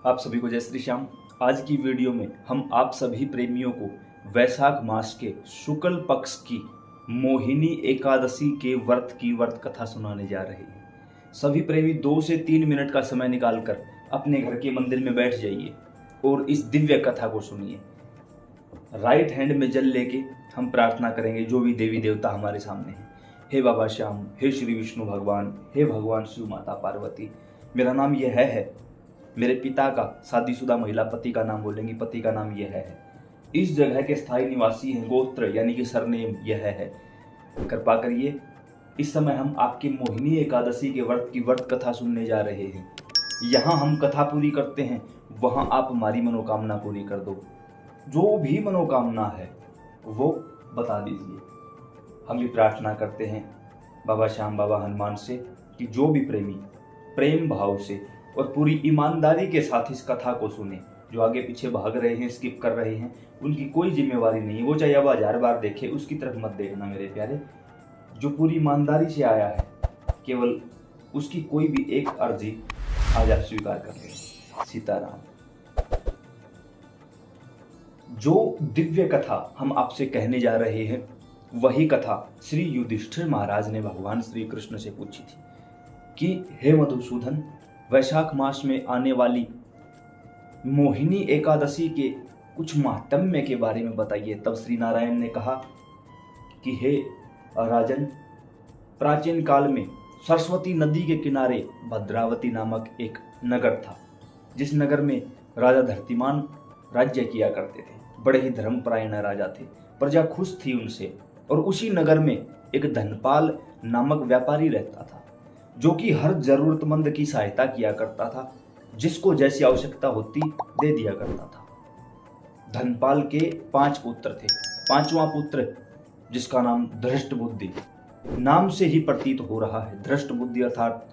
आप सभी को जय श्री श्याम। आज की वीडियो में हम आप सभी प्रेमियों को वैशाख मास के शुक्ल पक्ष की मोहिनी एकादशी के व्रत की व्रत कथा सुनाने जा रहे हैं। सभी प्रेमी 2 से 3 मिनट का समय निकालकर अपने घर के मंदिर में बैठ जाइए और इस दिव्य कथा को सुनिए। राइट हैंड में जल लेके हम प्रार्थना करेंगे जो भी देवी देवता हमारे सामने हैं। हे बाबा श्याम, हे श्री विष्णु भगवान, हे भगवान शिव माता पार्वती, मेरा नाम यह है। मेरे पिता का शादीशुदा महिला पति का नाम बोलेंगी, पति का नाम यह है। इस जगह के स्थायी निवासी हैं, गोत्र यानी कि सरनेम यह है। कृपा करिए, इस समय हम आपकी मोहिनी एकादशी के व्रत की व्रत कथा सुनने जा रहे हैं। यहाँ हम कथा पूरी करते हैं, वहाँ आप हमारी मनोकामना पूरी कर दो। जो भी मनोकामना है वो बता दीजिए। हम भी प्रार्थना करते हैं बाबा श्याम, बाबा हनुमान से कि जो भी प्रेमी प्रेम भाव से और पूरी ईमानदारी के साथ इस कथा को सुने। जो आगे पीछे भाग रहे हैं, स्किप कर रहे हैं, उनकी कोई जिम्मेवारी नहीं। वो चाहे अब 1000 बार देखे, उसकी तरफ मत देखना मेरे प्यारे। जो पूरी ईमानदारी से आया है, केवल उसकी कोई भी एक अर्जी आज आप स्वीकार कर लें। सीताराम। जो दिव्य कथा हम आपसे कहने जा रहे हैं, वही कथा श्री युधिष्ठिर महाराज ने भगवान श्री कृष्ण से पूछी थी कि हे मधुसूदन, वैशाख मास में आने वाली मोहिनी एकादशी के कुछ महात्म्य के बारे में बताइए। तब श्री नारायण ने कहा कि हे राजन, प्राचीन काल में सरस्वती नदी के किनारे भद्रावती नामक एक नगर था, जिस नगर में राजा धरतीमान राज्य किया करते थे। बड़े ही धर्मपरायण राजा थे, प्रजा खुश थी उनसे। और उसी नगर में एक धनपाल नामक व्यापारी रहता था, जो कि हर जरूरतमंद की सहायता किया करता था, जिसको जैसी आवश्यकता होती दे दिया करता था। धनपाल के 5 पुत्र थे। 5वां पुत्र, जिसका नाम धृष्ट बुद्धि, नाम से ही प्रतीत हो रहा है। धृष्ट बुद्धि अर्थात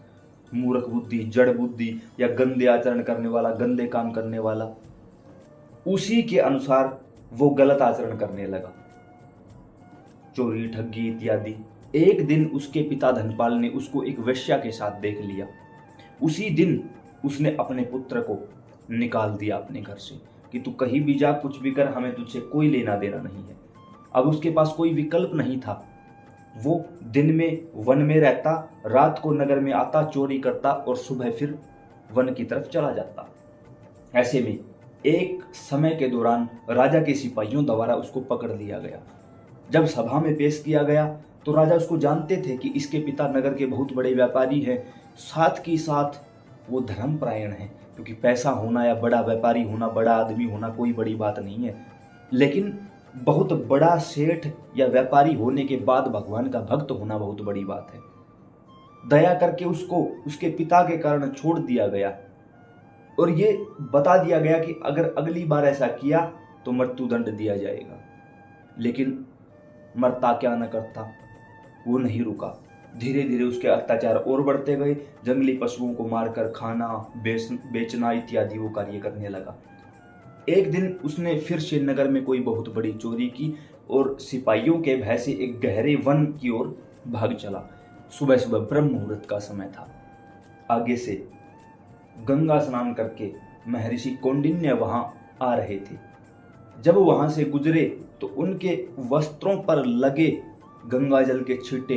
मूर्ख बुद्धि, जड़ बुद्धि या गंदे आचरण करने वाला, गंदे काम करने वाला। उसी के अनुसार वो गलत आचरण करने लगा, चोरी, ठगी इत्यादि। एक दिन उसके पिता धनपाल ने उसको एक वेश्या के साथ देख लिया। उसी दिन उसने अपने पुत्र को निकाल दिया अपने घर से कि तू कहीं भी जा, कुछ भी कर, हमें तुझसे कोई लेना देना नहीं है। अब उसके पास कोई विकल्प नहीं था। वो दिन में वन में रहता, रात को नगर में आता, चोरी करता और सुबह फिर वन की तरफ चला जाता। ऐसे में एक समय के दौरान राजा के सिपाहियों द्वारा उसको पकड़ लिया गया। जब सभा में पेश किया गया तो राजा उसको जानते थे कि इसके पिता नगर के बहुत बड़े व्यापारी हैं, साथ ही साथ वो धर्मपरायण हैं, क्योंकि पैसा होना या बड़ा व्यापारी होना, बड़ा आदमी होना कोई बड़ी बात नहीं है। लेकिन बहुत बड़ा सेठ या व्यापारी होने के बाद भगवान का भक्त होना बहुत बड़ी बात है। दया करके उसको उसके पिता के कारण छोड़ दिया गया और ये बता दिया गया कि अगर अगली बार ऐसा किया तो मृत्युदंड दिया जाएगा। लेकिन मरता क्या न करता, वो नहीं रुका। धीरे धीरे उसके अत्याचार और बढ़ते गए। जंगली पशुओं को मारकर खाना, बेचना इत्यादि वो कार्य करने लगा। एक दिन उसने फिर से नगर में कोई बहुत बड़ी चोरी की और सिपाहियों के भय से एक गहरे वन की ओर भाग चला। सुबह सुबह ब्रह्म मुहूर्त का समय था। आगे से गंगा स्नान करके महर्षि कौंडिन्य वहां आ रहे थे। जब वहां से गुजरे तो उनके वस्त्रों पर लगे गंगा जल के छींटे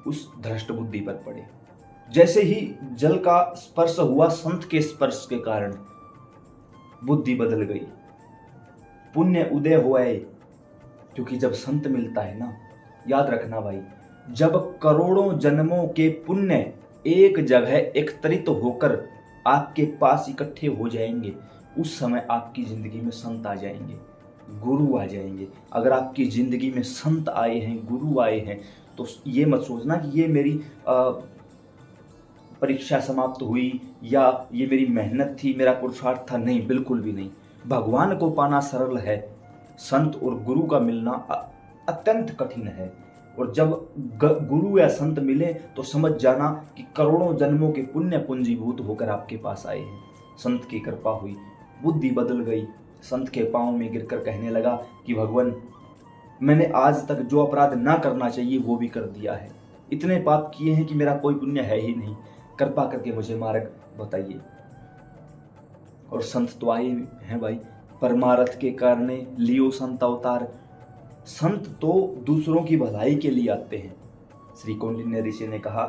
उस धृष्ट बुद्धि पर पड़े। जैसे ही जल का स्पर्श हुआ, संत के स्पर्श के कारण बुद्धि बदल गई, पुण्य उदय हुआ है। क्योंकि जब संत मिलता है ना, याद रखना भाई, जब करोड़ों जन्मों के पुण्य एक जगह एकत्रित होकर आपके पास इकट्ठे हो जाएंगे, उस समय आपकी जिंदगी में संत आ जाएंगे, गुरु आ जाएंगे। अगर आपकी जिंदगी में संत आए हैं, गुरु आए हैं, तो ये मत सोचना कि ये मेरी परीक्षा समाप्त हुई या ये मेरी मेहनत थी, मेरा पुरुषार्थ था। नहीं, बिल्कुल भी नहीं। भगवान को पाना सरल है, संत और गुरु का मिलना अत्यंत कठिन है। और जब गुरु या संत मिले तो समझ जाना कि करोड़ों जन्मों के पुण्य पूंजीभूत होकर आपके पास आए हैं। संत की कृपा हुई, बुद्धि बदल गई। संत के पांव में गिरकर कहने लगा कि भगवान, मैंने आज तक जो अपराध ना करना चाहिए वो भी कर दिया है। इतने पाप किए हैं कि मेरा कोई पुण्य है ही नहीं। कृपा करके मुझे मार्ग बताइए। और संत तो आए हैं भाई, परमारथ के कारणे लियो संत अवतार। संत तो दूसरों की भलाई के लिए आते हैं। श्री कौंडिन्य ऋषि ने कहा,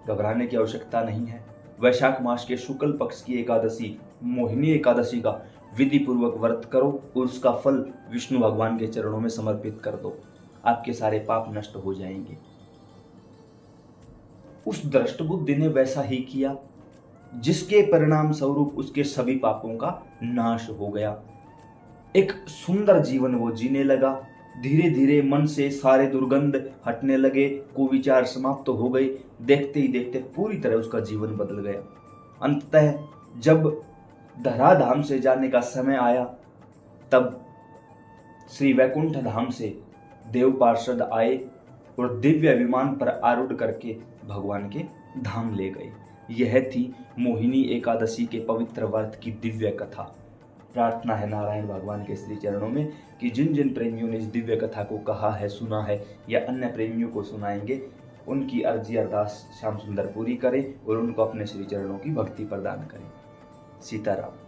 घबराने की आवश्यकता नहीं है। वैशाख मास के शुक्ल पक्ष की एकादशी मोहिनी एकादशी का विधि पूर्वक व्रत करो और उसका फल विष्णु भगवान के चरणों में समर्पित कर दो, आपके सारे पाप नष्ट हो जाएंगे। उस दृष्टबुद्धि ने वैसा ही किया, जिसके परिणाम स्वरूप उसके सभी पापों का नाश हो गया। एक सुंदर जीवन वो जीने लगा। धीरे धीरे मन से सारे दुर्गंध हटने लगे, कुविचार समाप्त हो गए। देखते ही देखते पूरी तरह उसका जीवन बदल गया। अंततः जब धराधाम से जाने का समय आया, तब श्री वैकुंठ धाम से देव पार्षद आए और दिव्य विमान पर आरूढ़ करके भगवान के धाम ले गए। यह थी मोहिनी एकादशी के पवित्र व्रत की दिव्य कथा। प्रार्थना है नारायण भगवान के श्री चरणों में कि जिन जिन प्रेमियों ने इस दिव्य कथा को कहा है, सुना है या अन्य प्रेमियों को सुनाएंगे, उनकी अर्जी अरदास श्याम सुंदर पूरी करें और उनको अपने श्री चरणों की भक्ति प्रदान करें। सीताराम।